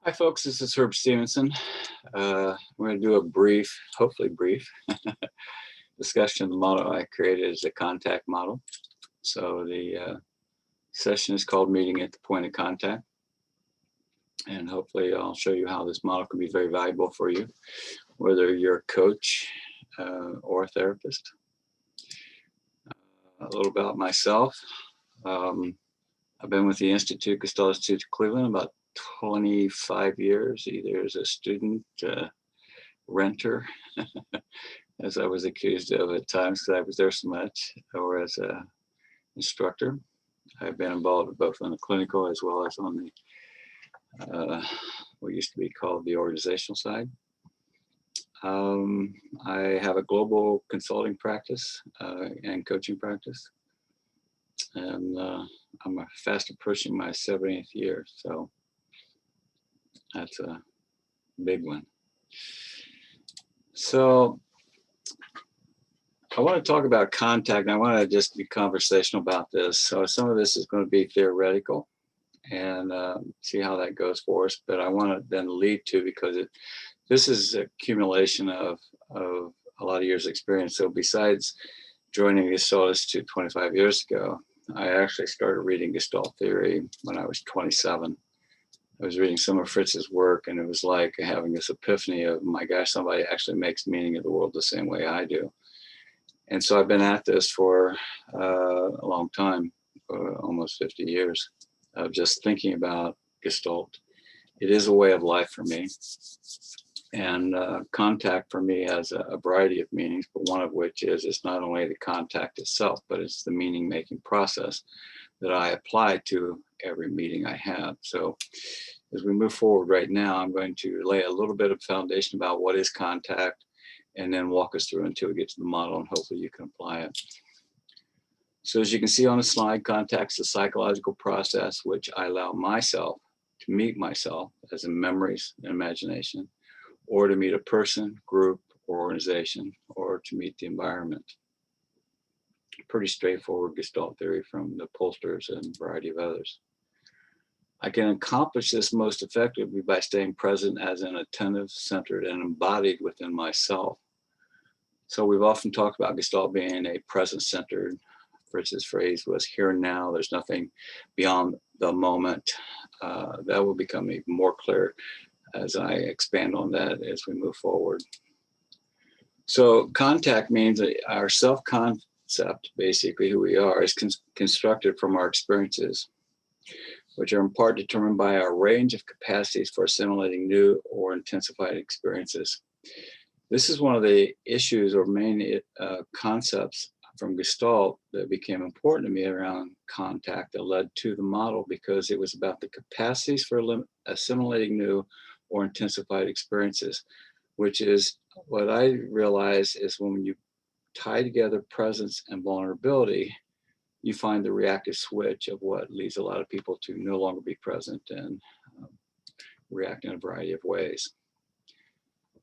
Hi, folks. This is Herb Stevenson. We're going to do a brief, hopefully brief, discussion of the model I created as a contact model. So the session is called Meeting at the Point of Contact. And hopefully I'll show you how this model can be very valuable for you, whether you're a coach or a therapist. A little about myself. I've been with the Institute, Gestalt Institute of Cleveland, about 25 years, either as a student, renter, as I was accused of at times because I was there so much, or as an instructor. I've been involved both on the clinical as well as on the what used to be called the organizational side. I have a global consulting practice and coaching practice, and I'm fast approaching my 70th year, so that's a big one. So I want to talk about contact, and I want to just be conversational about this. So some of this is going to be theoretical and see how that goes for us. But I want to then lead to, because this is an accumulation of a lot of years experience. So besides joining Gestalt Institute 25 years ago, I actually started reading Gestalt theory when I was 27. I was reading some of Fritz's work, and it was like having this epiphany of, my gosh, somebody actually makes meaning of the world the same way I do. And so I've been at this for a long time, almost 50 years, of just thinking about Gestalt. It is a way of life for me. And contact for me has a variety of meanings, but one of which is it's not only the contact itself, but it's the meaning-making process that I apply to every meeting I have. So as we move forward right now, I'm going to lay a little bit of foundation about what is contact, and then walk us through until we get to the model, and hopefully you can apply it. So as you can see on the slide, contact's a psychological process which I allow myself to meet myself, as in memories and imagination, or to meet a person, group, or organization, or to meet the environment. Pretty straightforward Gestalt theory from the pollsters and a variety of others. I can accomplish this most effectively by staying present as an attentive, centered, and embodied within myself. So we've often talked about Gestalt being a present-centered. Fritz's phrase was here and now. There's nothing beyond the moment. That will become even more clear as I expand on that as we move forward. So contact means that our self-concept, basically who we are, is constructed from our experiences, which are in part determined by our range of capacities for assimilating new or intensified experiences. This is one of the issues or main concepts from Gestalt that became important to me around contact that led to the model, because it was about the capacities for assimilating new or intensified experiences, which is what I realize is when you tie together presence and vulnerability, you find the reactive switch of what leads a lot of people to no longer be present and react in a variety of ways.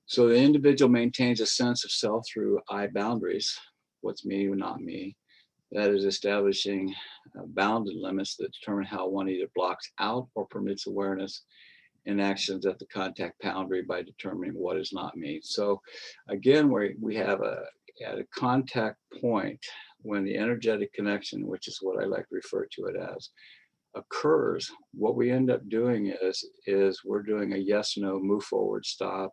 So the individual maintains a sense of self through I boundaries, what's me or not me. That is establishing bounded limits that determine how one either blocks out or permits awareness in actions at the contact boundary by determining what is not me. So again, we have at a contact point, when the energetic connection, which is what I like to refer to it as, occurs, what we end up doing is we're doing a yes, no, move forward, stop,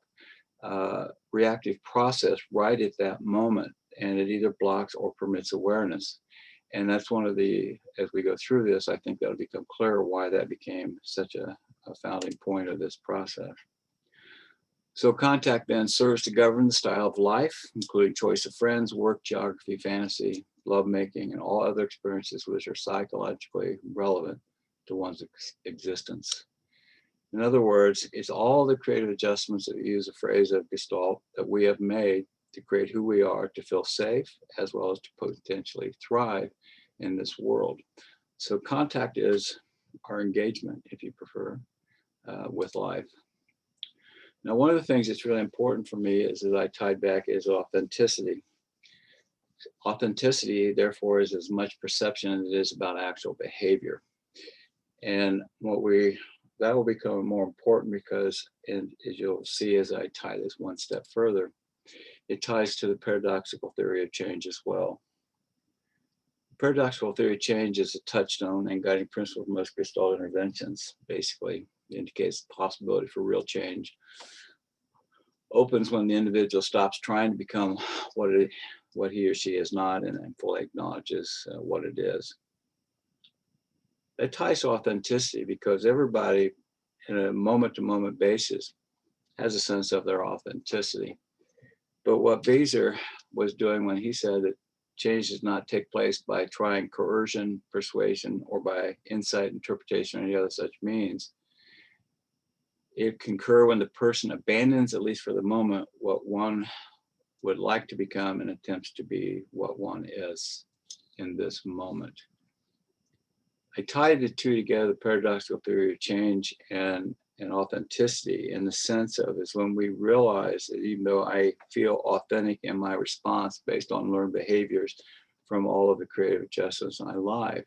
reactive process right at that moment, and it either blocks or permits awareness. And that's one of the, as we go through this, I think that'll become clearer why that became such a founding point of this process. So contact then serves to govern the style of life, including choice of friends, work, geography, fantasy, lovemaking, and all other experiences which are psychologically relevant to one's existence. In other words, it's all the creative adjustments, that use a phrase of Gestalt, that we have made to create who we are, to feel safe, as well as to potentially thrive in this world. So contact is our engagement, if you prefer, with life. Now, one of the things that's really important for me is that I tied back is authenticity. Authenticity, therefore, is as much perception as it is about actual behavior. And what we that will become more important because, and as you'll see as I tie this one step further, it ties to the paradoxical theory of change as well. Paradoxical theory of change is a touchstone and guiding principle for most Gestalt interventions. Basically, it indicates the possibility for real change. Opens when the individual stops trying to become what he or she is not, and fully acknowledges what it is. It ties to authenticity because everybody, in a moment-to-moment basis, has a sense of their authenticity. But what Beezer was doing when he said that change does not take place by trying coercion, persuasion, or by insight, interpretation, or any other such means, it can occur when the person abandons, at least for the moment, what one would like to become and attempts to be what one is in this moment. I tied the two together, the paradoxical theory of change and authenticity, in the sense of is when we realize that even though I feel authentic in my response based on learned behaviors from all of the creative adjustments in my life.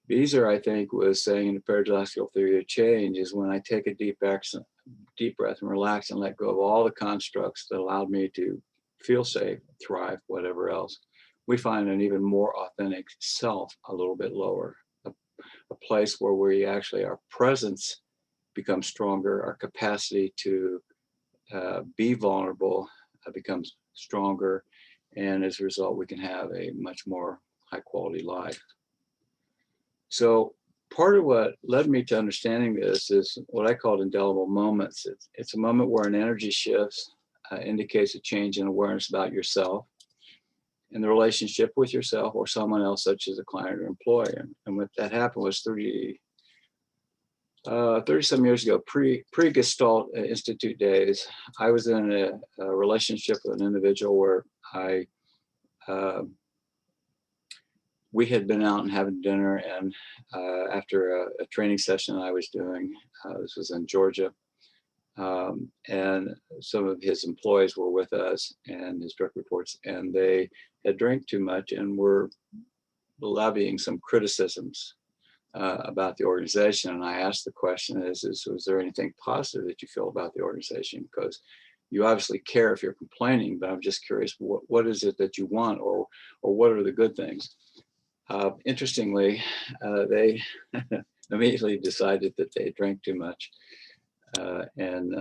Beezer, I think, was saying in the paradoxical theory of change is when I take a deep breath and relax and let go of all the constructs that allowed me to feel safe, thrive, whatever else, we find an even more authentic self a little bit lower, a place where we actually, our presence becomes stronger, our capacity to be vulnerable becomes stronger, and as a result, we can have a much more high quality life. So part of what led me to understanding this is what I called indelible moments. It's a moment where an energy shifts, indicates a change in awareness about yourself and the relationship with yourself or someone else, such as a client or employee. And what that happened was 30 some years ago, pre-Gestalt Institute days, I was in a relationship with an individual where we had been out and having dinner, and after a training session I was doing, this was in Georgia, and some of his employees were with us and his direct reports, and they had drank too much and were levying some criticisms about the organization. And I asked the question was there anything positive that you feel about the organization? Because you obviously care if you're complaining, but I'm just curious, what is it that you want, or what are the good things? Interestingly, they immediately decided that they drank too much and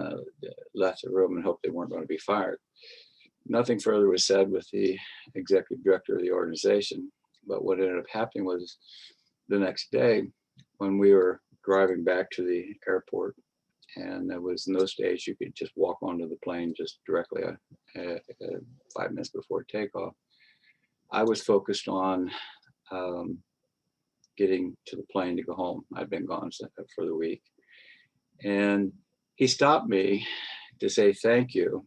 left the room and hoped they weren't going to be fired. Nothing further was said with the executive director of the organization, but what ended up happening was the next day when we were driving back to the airport, and it was in those days you could just walk onto the plane just directly 5 minutes before takeoff. I was focused on getting to the plane to go home. I'd been gone for the week. And he stopped me to say thank you.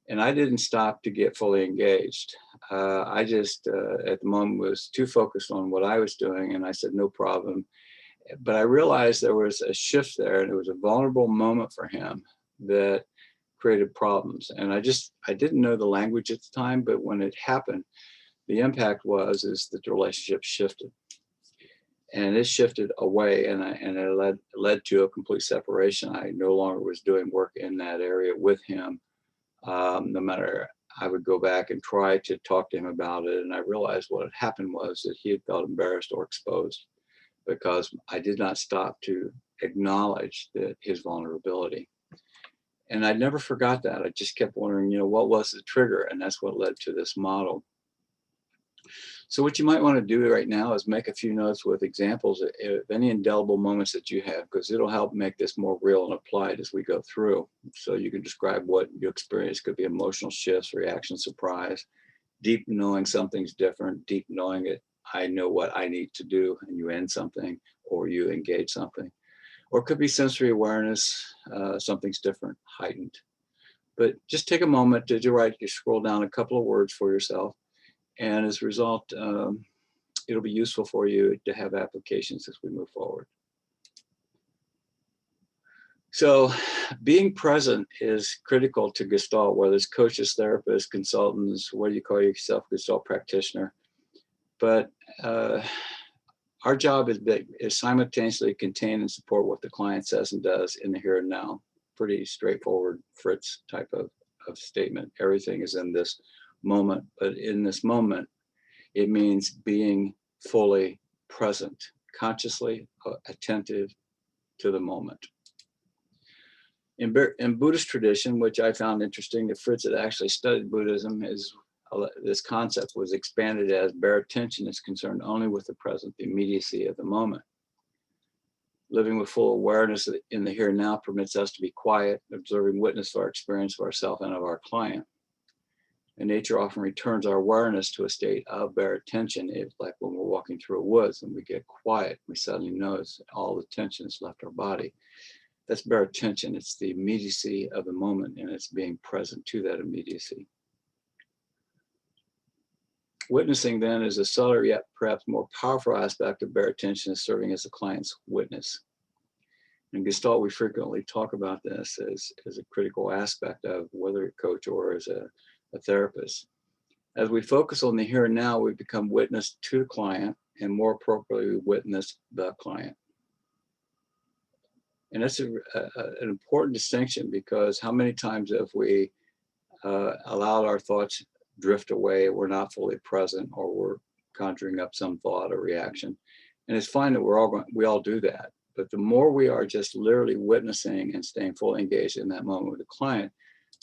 And I didn't stop to get fully engaged. I just, at the moment, was too focused on what I was doing. And I said, no problem. But I realized there was a shift there, and it was a vulnerable moment for him that created problems. And I didn't know the language at the time, but when it happened, the impact is that the relationship shifted. And it shifted away, and it led to a complete separation. I no longer was doing work in that area with him. No matter, I would go back and try to talk to him about it. And I realized what had happened was that he had felt embarrassed or exposed because I did not stop to acknowledge his vulnerability. And I never forgot that. I just kept wondering, what was the trigger? And that's what led to this model. So what you might want to do right now is make a few notes with examples of any indelible moments that you have, because it'll help make this more real and applied as we go through. So you can describe what you experience. Could be emotional shifts, reaction, surprise, deep knowing something's different, deep knowing it, I know what I need to do, and you end something or you engage something. Or it could be sensory awareness, something's different, heightened. But just take a moment to scroll down a couple of words for yourself. And as a result, it'll be useful for you to have applications as we move forward. So being present is critical to Gestalt, whether it's coaches, therapists, consultants, what do you call yourself, Gestalt practitioner. But Our job is simultaneously contain and support what the client says and does in the here and now. Pretty straightforward Fritz type of statement. Everything is in this moment, but in this moment, it means being fully present, consciously attentive to the moment. In Buddhist tradition, which I found interesting, that Fritz had actually studied Buddhism, this concept was expanded as bare attention is concerned only with the present, the immediacy of the moment. Living with full awareness in the here and now permits us to be quiet, observing witness of our experience of ourselves and of our client. And nature often returns our awareness to a state of bare attention. It's like when we're walking through a woods and we get quiet, we suddenly notice all the tension has left our body. That's bare attention. It's the immediacy of the moment, and it's being present to that immediacy. Witnessing then is a subtler yet perhaps more powerful aspect of bare attention, is serving as a client's witness. In Gestalt, we frequently talk about this as a critical aspect of whether a coach or as a therapist. As we focus on the here and now, we become witness to the client, and more appropriately, we witness the client. And that's an important distinction, because how many times have we allowed our thoughts drift away, we're not fully present, or we're conjuring up some thought or reaction. And it's fine that we all do that. But the more we are just literally witnessing and staying fully engaged in that moment with the client,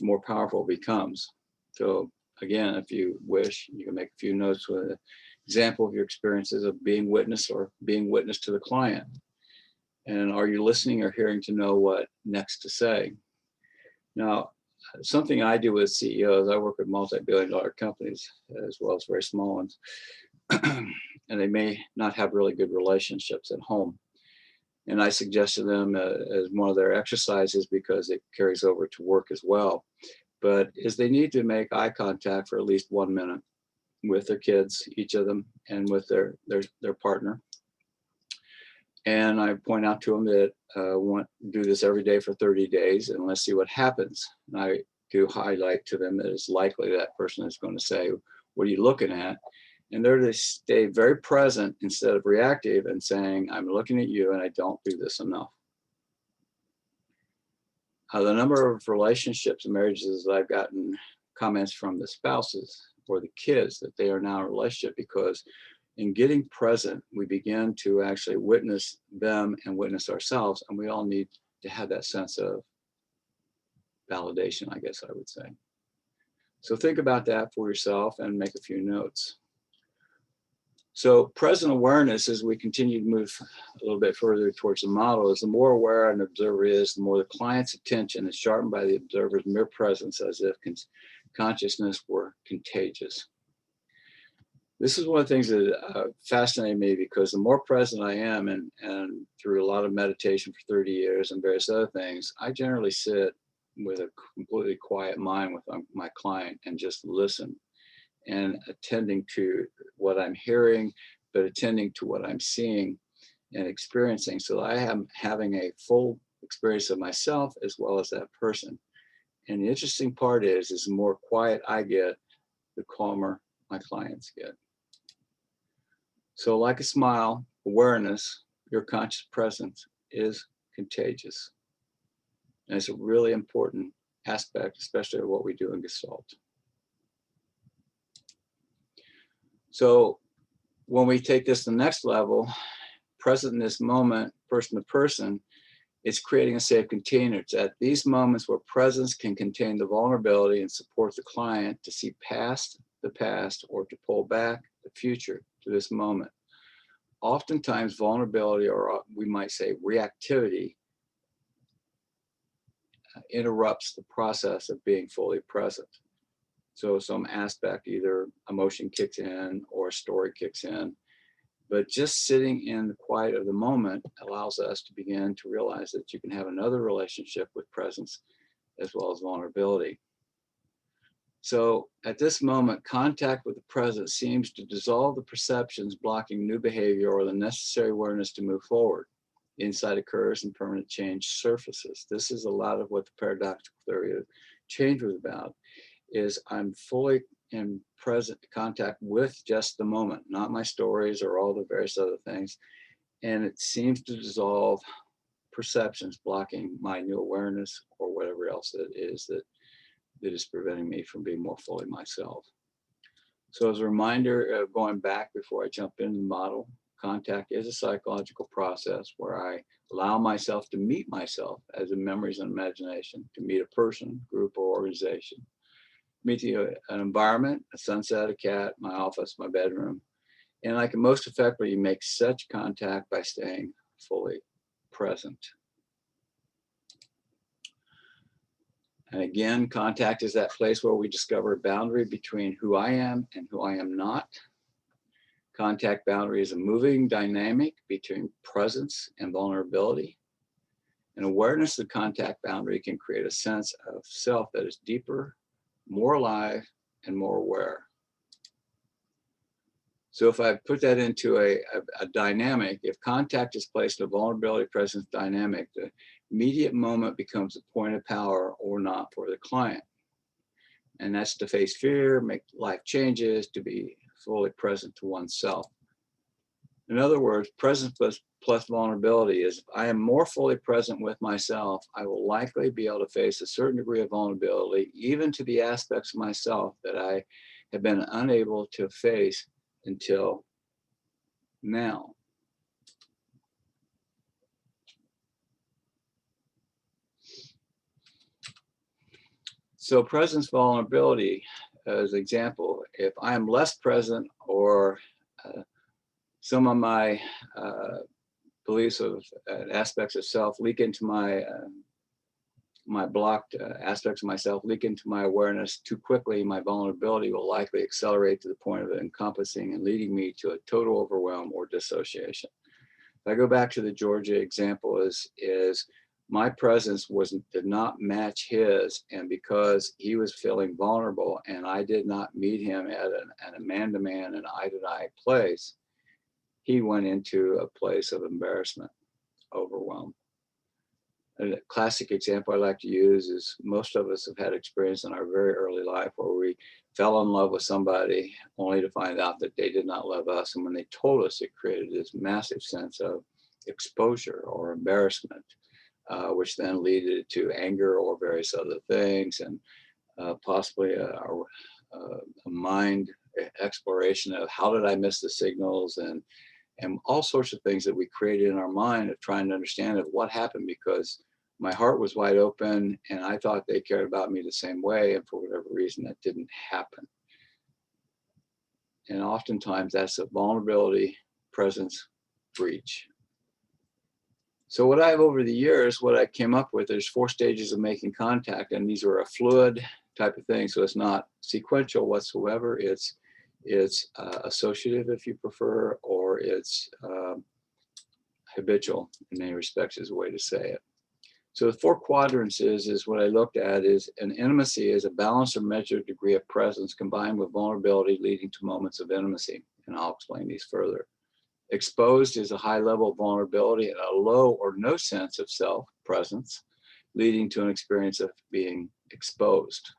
the more powerful it becomes. So again, if you wish, you can make a few notes with an example of your experiences of being witness or being witness to the client. And are you listening or hearing to know what next to say? Now, something I do with CEOs, I work with multi-billion-dollar companies as well as very small ones, and they may not have really good relationships at home. And I suggest to them as one of their exercises, because it carries over to work as well, but is they need to make eye contact for at least 1 minute with their kids, each of them, and with their partner. And I point out to them that want to do this every day for 30 days, and let's see what happens. And I do highlight to them that it's likely that person is going to say, "What are you looking at?" And they're to stay very present instead of reactive and saying, "I'm looking at you and I don't do this enough." The number of relationships and marriages that I've gotten comments from the spouses or the kids that they are now in a relationship, because in getting present, we begin to actually witness them and witness ourselves. And we all need to have that sense of validation, I guess I would say. So think about that for yourself and make a few notes. So present awareness, as we continue to move a little bit further towards the model, is the more aware an observer is, the more the client's attention is sharpened by the observer's mere presence, as if consciousness were contagious. This is one of the things that fascinated me, because the more present I am, and through a lot of meditation for 30 years and various other things, I generally sit with a completely quiet mind with my client and just listen, and attending to what I'm hearing, but attending to what I'm seeing and experiencing, so that I am having a full experience of myself as well as that person. And the interesting part is the more quiet I get, the calmer my clients get. So like a smile, awareness, your conscious presence is contagious. And it's a really important aspect, especially of what we do in Gestalt. So when we take this to the next level, present in this moment, person to person, it's creating a safe container. It's at these moments where presence can contain the vulnerability and support the client to see past the past, or to pull back the future to this moment. Oftentimes vulnerability, or we might say reactivity, interrupts the process of being fully present. So some aspect, either emotion kicks in or story kicks in. But just sitting in the quiet of the moment allows us to begin to realize that you can have another relationship with presence as well as vulnerability. So at this moment, contact with the present seems to dissolve the perceptions blocking new behavior or the necessary awareness to move forward. Insight occurs and permanent change surfaces. This is a lot of what the paradoxical theory of change was about, is I'm fully in present contact with just the moment, not my stories or all the various other things. And it seems to dissolve perceptions, blocking my new awareness or whatever else it is that is preventing me from being more fully myself. So as a reminder of going back before I jump into the model, contact is a psychological process where I allow myself to meet myself as in memories and imagination, to meet a person, group, or organization, meet an environment, a sunset, a cat, my office, my bedroom. And I can most effectively make such contact by staying fully present. And again, contact is that place where we discover a boundary between who I am and who I am not. Contact boundary is a moving dynamic between presence and vulnerability. And awareness of the contact boundary can create a sense of self that is deeper, more alive, and more aware. So if I put that into a dynamic, if contact is placed in a vulnerability presence dynamic, the immediate moment becomes a point of power or not for the client. And that's to face fear, make life changes, to be fully present to oneself. In other words, presence plus vulnerability is if I am more fully present with myself, I will likely be able to face a certain degree of vulnerability, even to the aspects of myself that I have been unable to face until now. So presence vulnerability as an example, if I am less present or some of my beliefs of aspects of self leak into my my blocked aspects of myself leak into my awareness too quickly, my vulnerability will likely accelerate to the point of encompassing and leading me to a total overwhelm or dissociation. If I go back to the Georgia example, is my presence did not match his, and because he was feeling vulnerable and I did not meet him at a man-to-man and eye-to-eye place, he went into a place of embarrassment, overwhelm. A classic example I like to use is most of us have had experience in our very early life where we fell in love with somebody only to find out that they did not love us. And when they told us, it created this massive sense of exposure or embarrassment, which then led to anger or various other things, and possibly a mind exploration of how did I miss the signals, and all sorts of things that we created in our mind of trying to understand of what happened, because my heart was wide open and I thought they cared about me the same way, and for whatever reason that didn't happen. And oftentimes that's a vulnerability presence breach. So what I have over the years, what I came up with, there's 4 stages of making contact, and these are a fluid type of thing. So it's not sequential whatsoever. It's associative, if you prefer, or it's habitual in many respects is a way to say it. So the 4 quadrants is what I looked at is an intimacy is a balanced or measured degree of presence combined with vulnerability leading to moments of intimacy. And I'll explain these further. Exposed is a high level of vulnerability and a low or no sense of self presence, leading to an experience of being exposed.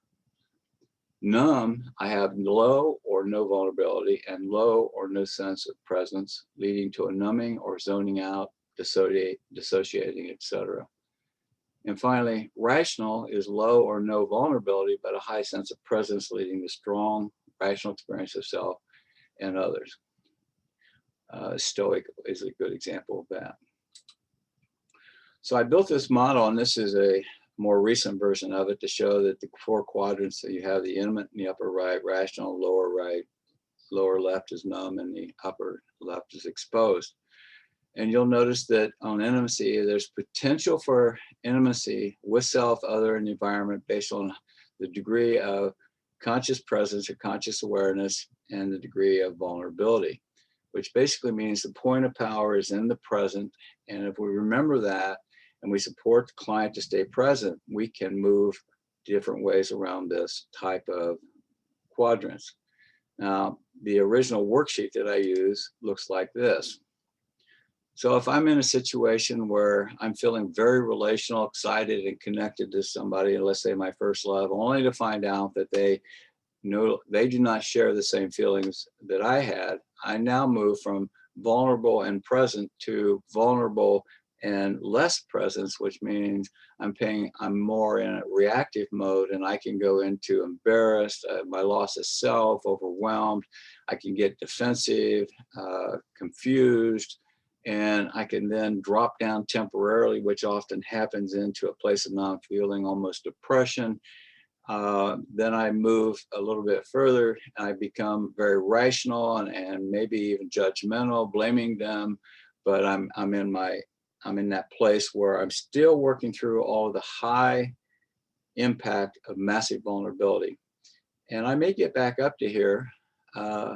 Numb, I have low or no vulnerability and low or no sense of presence, leading to a numbing or zoning out, dissociating, etc. And finally, rational is low or no vulnerability, but a high sense of presence, leading to strong rational experience of self and others. Stoic is a good example of that. So I built this model, and this is a more recent version of it to show that the 4 quadrants that you have, the intimate in the upper right, rational lower right, lower left is numb, and the upper left is exposed. And you'll notice that on intimacy, there's potential for intimacy with self, other, and the environment based on the degree of conscious presence or conscious awareness and the degree of vulnerability, which basically means the point of power is in the present. And if we remember that and we support the client to stay present, we can move different ways around this type of quadrants. Now, the original worksheet that I use looks like this. So if I'm in a situation where I'm feeling very relational, excited, and connected to somebody, let's say my first love, only to find out that they no, they do not share the same feelings that I had. I now move from vulnerable and present to vulnerable and less presence, which means I'm more in a reactive mode, and I can go into embarrassed, my loss of self, overwhelmed. I can get defensive, confused, and I can then drop down temporarily, which often happens into a place of non-feeling, almost depression. Then I move a little bit further. I become very rational and maybe even judgmental, blaming them. But I'm in that place where I'm still working through all of the high impact of massive vulnerability. And I may get back up to here, uh,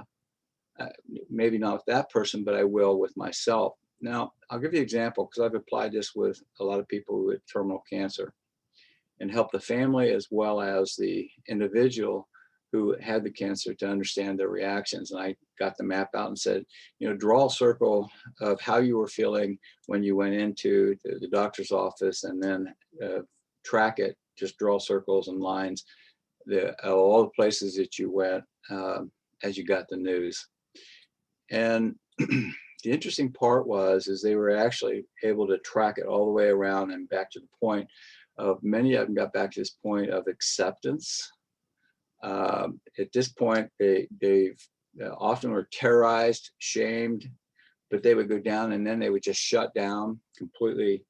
maybe not with that person, but I will with myself. Now, I'll give you an example because I've applied this with a lot of people with terminal cancer, and help the family as well as the individual who had the cancer to understand their reactions. And I got the map out and said, draw a circle of how you were feeling when you went into the doctor's office, and then track it, just draw circles and lines, all the places that you went as you got the news. And the interesting part is they were actually able to track it all the way around and back to the point of, many of them got back to this point of acceptance. At this point, they often were terrorized, shamed, but they would go down and then they would just shut down, completely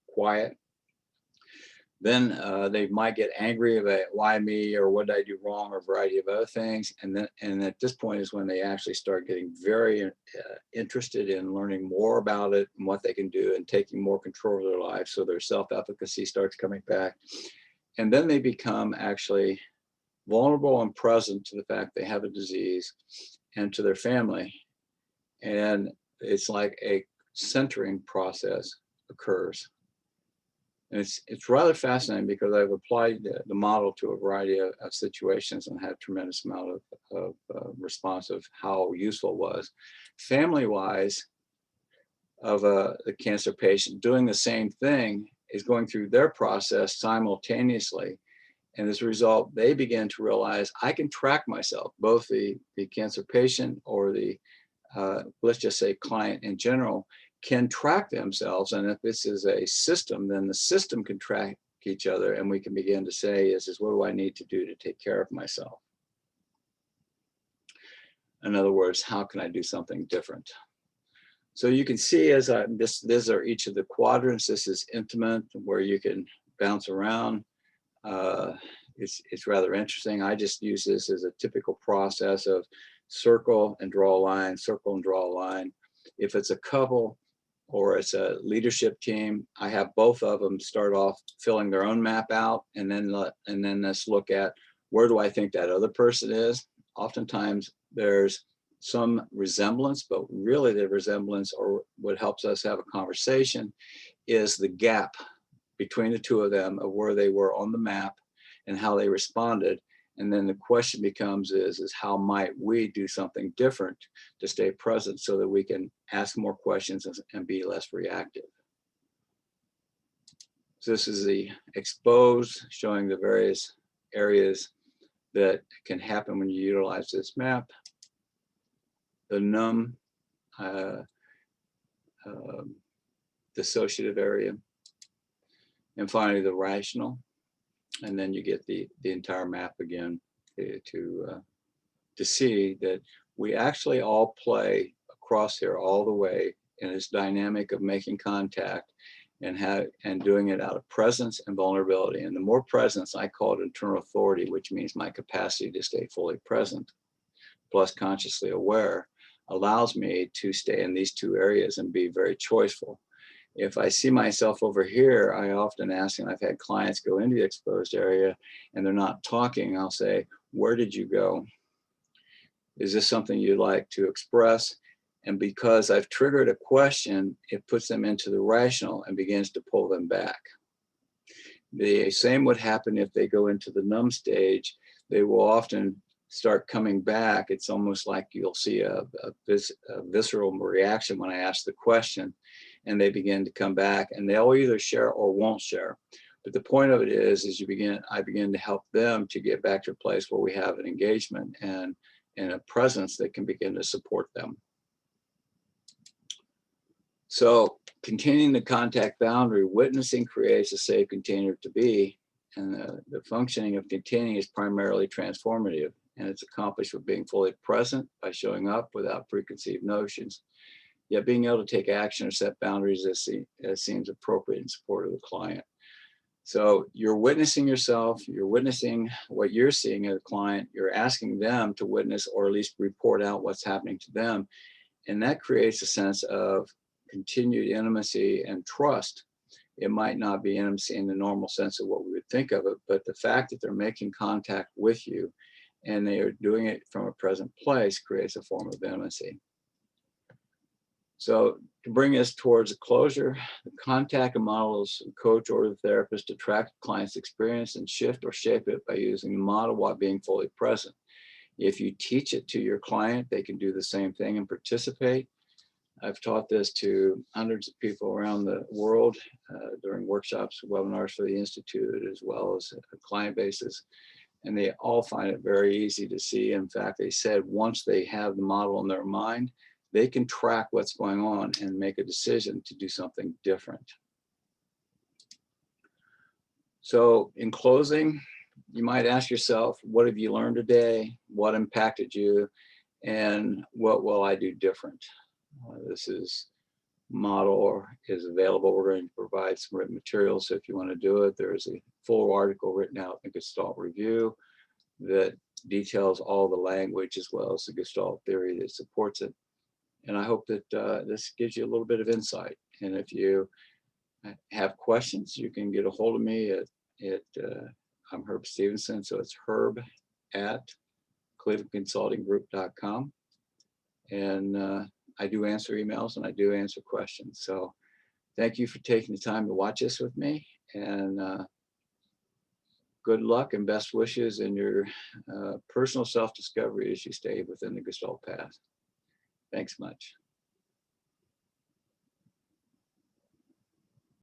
quiet. Then they might get angry about why me, or what did I do wrong, or a variety of other things. And at this point is when they actually start getting very interested in learning more about it and what they can do and taking more control of their lives. So their self-efficacy starts coming back. And then they become actually vulnerable and present to the fact they have a disease and to their family. And it's like a centering process occurs. And it's rather fascinating because I've applied the model to a variety of situations and had a tremendous amount of response of how useful it was. Family-wise, of the cancer patient doing the same thing is going through their process simultaneously. And as a result, they begin to realize I can track myself, both the cancer patient or the, let's just say, client in general, can track themselves. And if this is a system, then the system can track each other, and we can begin to say, is what do I need to do to take care of myself? In other words, how can I do something different? So you can see these are each of the quadrants. This is intimate, where you can bounce around. It's rather interesting. I just use this as a typical process of circle and draw a line, circle and draw a line. If it's a couple or it's a leadership team, I have both of them start off filling their own map out, and then let's look at, where do I think that other person is? Oftentimes there's some resemblance, but really the resemblance, or what helps us have a conversation, is the gap between the two of them of where they were on the map and how they responded. And then the question becomes is how might we do something different to stay present so that we can ask more questions and be less reactive. So this is the exposed, showing the various areas that can happen when you utilize this map. The numb, dissociative area, and finally the rational. And then you get the entire map again to see that we actually all play across here all the way in this dynamic of making contact and doing it out of presence and vulnerability. And the more presence, I call it internal authority, which means my capacity to stay fully present plus consciously aware, allows me to stay in these two areas and be very choiceful. If I see myself over here, I often ask, and I've had clients go into the exposed area and they're not talking, I'll say, where did you go? Is this something you'd like to express? And because I've triggered a question, it puts them into the rational and begins to pull them back. The same would happen if they go into the numb stage. They will often start coming back. It's almost like you'll see a visceral reaction when I ask the question, and they begin to come back, and they'll either share or won't share. But the point of it is I begin to help them to get back to a place where we have an engagement and a presence that can begin to support them. So containing the contact boundary, witnessing creates a safe container to be, and the functioning of containing is primarily transformative, and it's accomplished with being fully present by showing up without preconceived notions, yet being able to take action or set boundaries as seems appropriate in support of the client. So you're witnessing yourself, you're witnessing what you're seeing as a client, you're asking them to witness or at least report out what's happening to them. And that creates a sense of continued intimacy and trust. It might not be intimacy in the normal sense of what we would think of it, but the fact that they're making contact with you and they are doing it from a present place creates a form of intimacy. So to bring us towards a closure, the contact models the coach or the therapist to track the client's experience and shift or shape it by using the model while being fully present. If you teach it to your client, they can do the same thing and participate. I've taught this to hundreds of people around the world during workshops, webinars for the Institute, as well as client bases. And they all find it very easy to see. In fact, they said once they have the model in their mind, they can track what's going on and make a decision to do something different. So in closing, you might ask yourself, what have you learned today? What impacted you? And what will I do different? This is model is available. We're going to provide some written materials. So if you want to do it, there's a full article written out in the Gestalt Review that details all the language as well as the Gestalt theory that supports it. And I hope that this gives you a little bit of insight. And if you have questions, you can get a hold of me at I'm Herb Stevenson. So it's herb@clevelandconsultinggroup.com. And I do answer emails and I do answer questions. So thank you for taking the time to watch this with me. And good luck and best wishes in your personal self-discovery as you stay within the Gestalt path. Thanks much.